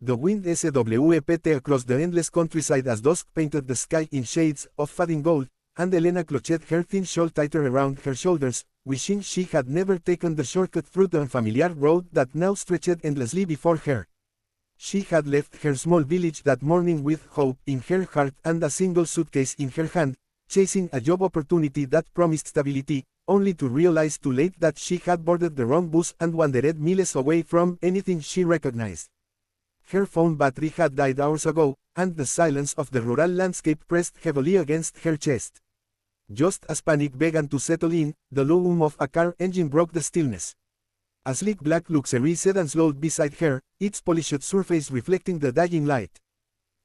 The wind swept across the endless countryside as dusk painted the sky in shades of fading gold, and Elena clutched her thin shawl tighter around her shoulders, wishing she had never taken the shortcut through the unfamiliar road that now stretched endlessly before her. She had left her small village that morning with hope in her heart and a single suitcase in her hand, chasing a job opportunity that promised stability, only to realize too late that she had boarded the wrong bus and wandered miles away from anything she recognized. Her phone battery had died hours ago, and the silence of the rural landscape pressed heavily against her chest. Just as panic began to settle in, the low hum of a car engine broke the stillness. A sleek black luxury sedan slowed beside her, its polished surface reflecting the dying light.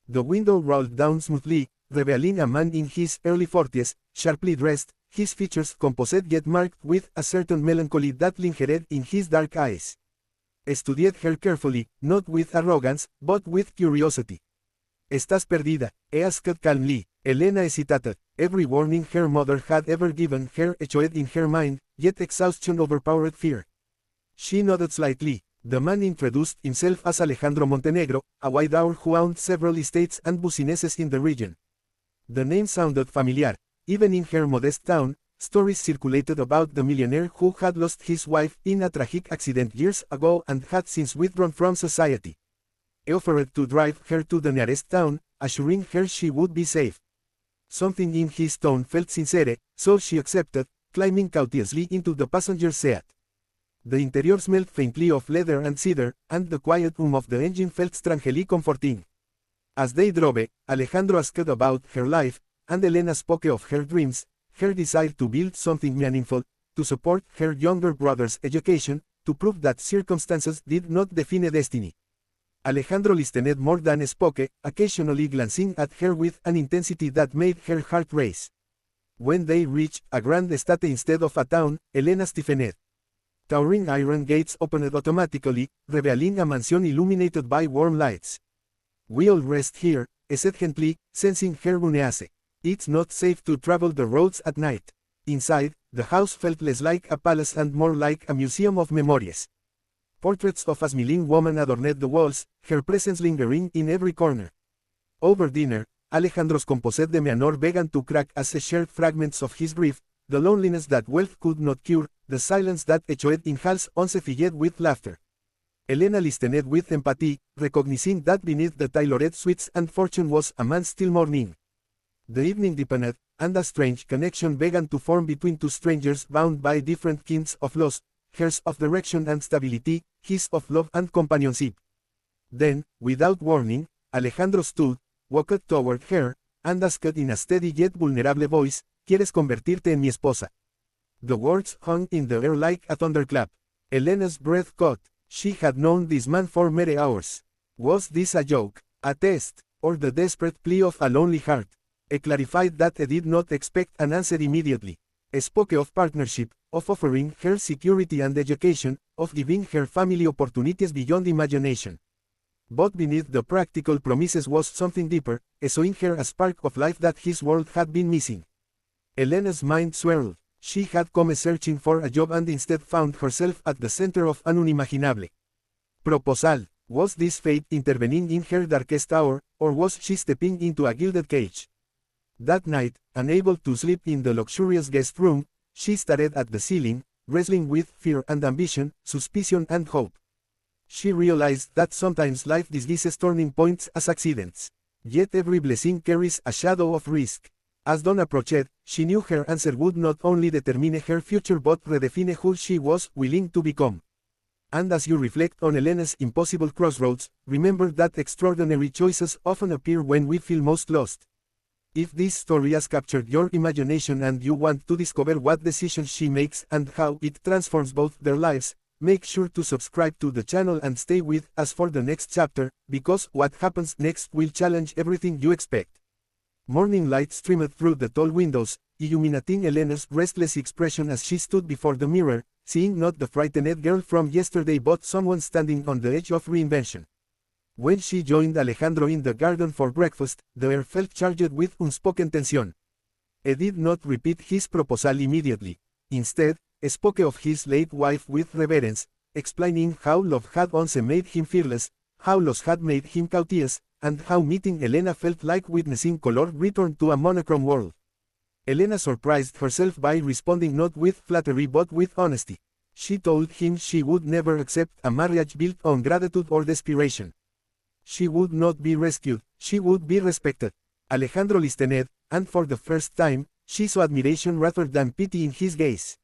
The window rolled down smoothly, revealing a man in his early 40s, sharply dressed, his features composite yet marked with a certain melancholy that lingered in his dark eyes. Studied her carefully, not with arrogance, but with curiosity. "Estás perdida," he asked calmly. Elena hesitated. Every warning her mother had ever given her echoed in her mind, yet exhaustion overpowered fear. She nodded slightly. The man introduced himself as Alejandro Montenegro, a widower who owned several estates and businesses in the region. The name sounded familiar. Even in her modest town, stories circulated about the millionaire who had lost his wife in a tragic accident years ago and had since withdrawn from society. He offered to drive her to the nearest town, assuring her she would be safe. Something in his tone felt sincere, so she accepted, climbing cautiously into the passenger seat. The interior smelled faintly of leather and cedar, and the quiet hum of the engine felt strangely comforting. As they drove, Alejandro asked about her life, and Elena spoke of her dreams, her desire to build something meaningful, to support her younger brother's education, to prove that circumstances did not define destiny. Alejandro listened more than spoke, occasionally glancing at her with an intensity that made her heart race. When they reached a grand estate instead of a town, Elena stiffened. Towering iron gates opened automatically, revealing a mansion illuminated by warm lights. "We'll rest here," he said gently, sensing her unease. "It's not safe to travel the roads at night." Inside, the house felt less like a palace and more like a museum of memories. Portraits of a smiling woman adorned the walls, her presence lingering in every corner. Over dinner, Alejandro's composite demeanor began to crack as he shared fragments of his grief, the loneliness that wealth could not cure, the silence that echoed in halls once filled with laughter. Elena listened with empathy, recognizing that beneath the tailored suites and fortune was a man still mourning. The evening deepened, and a strange connection began to form between two strangers bound by different kinds of loss, hers of direction and stability, his of love and companionship. Then, without warning, Alejandro stood, walked toward her, and asked in a steady yet vulnerable voice, "¿Quieres convertirte en mi esposa?" The words hung in the air like a thunderclap. Elena's breath caught. She had known this man for mere hours. Was this a joke, a test, or the desperate plea of a lonely heart? He clarified that he did not expect an answer immediately. He spoke of partnership, of offering her security and education, of giving her family opportunities beyond imagination. But beneath the practical promises was something deeper, he saw in her a spark of life that his world had been missing. Elena's mind swirled. She had come searching for a job and instead found herself at the center of an unimaginable proposal. Was this fate intervening in her darkest hour, or was she stepping into a gilded cage? That night, unable to sleep in the luxurious guest room, she stared at the ceiling, wrestling with fear and ambition, suspicion and hope. She realized that sometimes life disguises turning points as accidents. Yet every blessing carries a shadow of risk. As dawn approached, she knew her answer would not only determine her future but redefine who she was willing to become. And as you reflect on Elena's impossible crossroads, remember that extraordinary choices often appear when we feel most lost. If this story has captured your imagination and you want to discover what decisions she makes and how it transforms both their lives, make sure to subscribe to the channel and stay with us for the next chapter, because what happens next will challenge everything you expect. Morning light streamed through the tall windows, illuminating Elena's restless expression as she stood before the mirror, seeing not the frightened girl from yesterday but someone standing on the edge of reinvention. When she joined Alejandro in the garden for breakfast, the air felt charged with unspoken tension. He did not repeat his proposal immediately. Instead, he spoke of his late wife with reverence, explaining how love had once made him fearless, how loss had made him courteous, and how meeting Elena felt like witnessing color return to a monochrome world. Elena surprised herself by responding not with flattery but with honesty. She told him she would never accept a marriage built on gratitude or desperation. She would not be rescued, she would be respected. Alejandro listened, and for the first time, she saw admiration rather than pity in his gaze.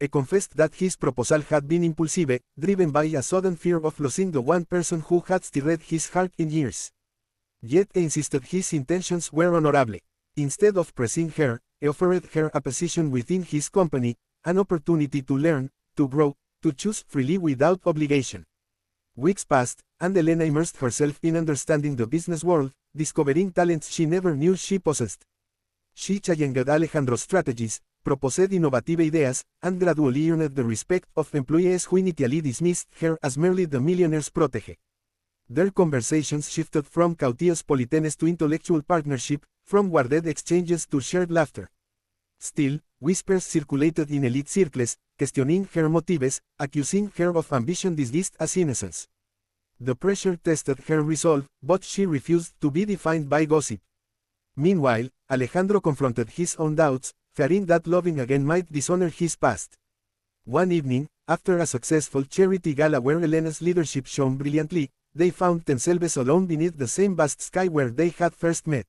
He confessed that his proposal had been impulsive, driven by a sudden fear of losing the one person who had stirred his heart in years. Yet he insisted his intentions were honorable. Instead of pressing her, he offered her a position within his company, an opportunity to learn, to grow, to choose freely without obligation. Weeks passed, and Elena immersed herself in understanding the business world, discovering talents she never knew she possessed. She challenged Alejandro's strategies, proposed innovative ideas, and gradually earned the respect of employees who initially dismissed her as merely the millionaire's protege. Their conversations shifted from courteous politeness to intellectual partnership, from guarded exchanges to shared laughter. Still, whispers circulated in elite circles, questioning her motives, accusing her of ambition disguised as innocence. The pressure tested her resolve, but she refused to be defined by gossip. Meanwhile, Alejandro confronted his own doubts, fearing that loving again might dishonor his past. One evening, after a successful charity gala where Elena's leadership shone brilliantly, they found themselves alone beneath the same vast sky where they had first met.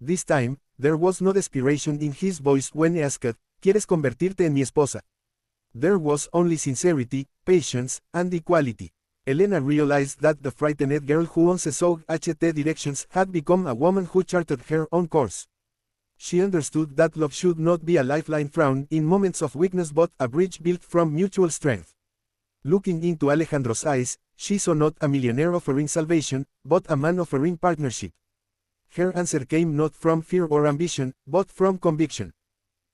This time, there was no desperation in his voice when he asked, ¿Quieres convertirte en mi esposa? There was only sincerity, patience, and equality. Elena realized that the frightened girl who once sought HT directions had become a woman who charted her own course. She understood that love should not be a lifeline found in moments of weakness but a bridge built from mutual strength. Looking into Alejandro's eyes, she saw not a millionaire offering salvation, but a man offering partnership. Her answer came not from fear or ambition, but from conviction.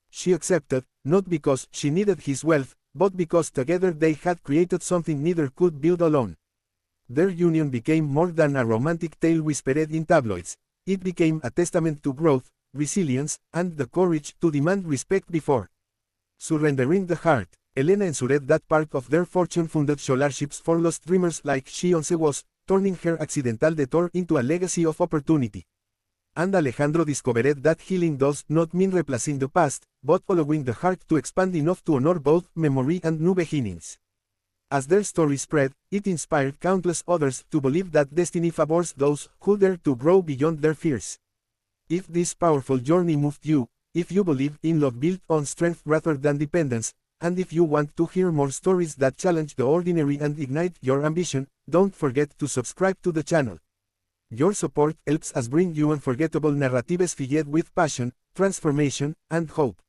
She accepted, not because she needed his wealth, but because together they had created something neither could build alone. Their union became more than a romantic tale whispered in tabloids. It became a testament to growth, resilience, and the courage to demand respect before surrendering the heart. Elena ensured that part of their fortune funded scholarships for lost dreamers like she once was, turning her accidental detour into a legacy of opportunity. And Alejandro discovered that healing does not mean replacing the past, but allowing the heart to expand enough to honor both memory and new beginnings. As their story spread, it inspired countless others to believe that destiny favors those who dare to grow beyond their fears. If this powerful journey moved you, if you believe in love built on strength rather than dependence, and if you want to hear more stories that challenge the ordinary and ignite your ambition, don't forget to subscribe to the channel. Your support helps us bring you unforgettable narratives filled with passion, transformation, and hope.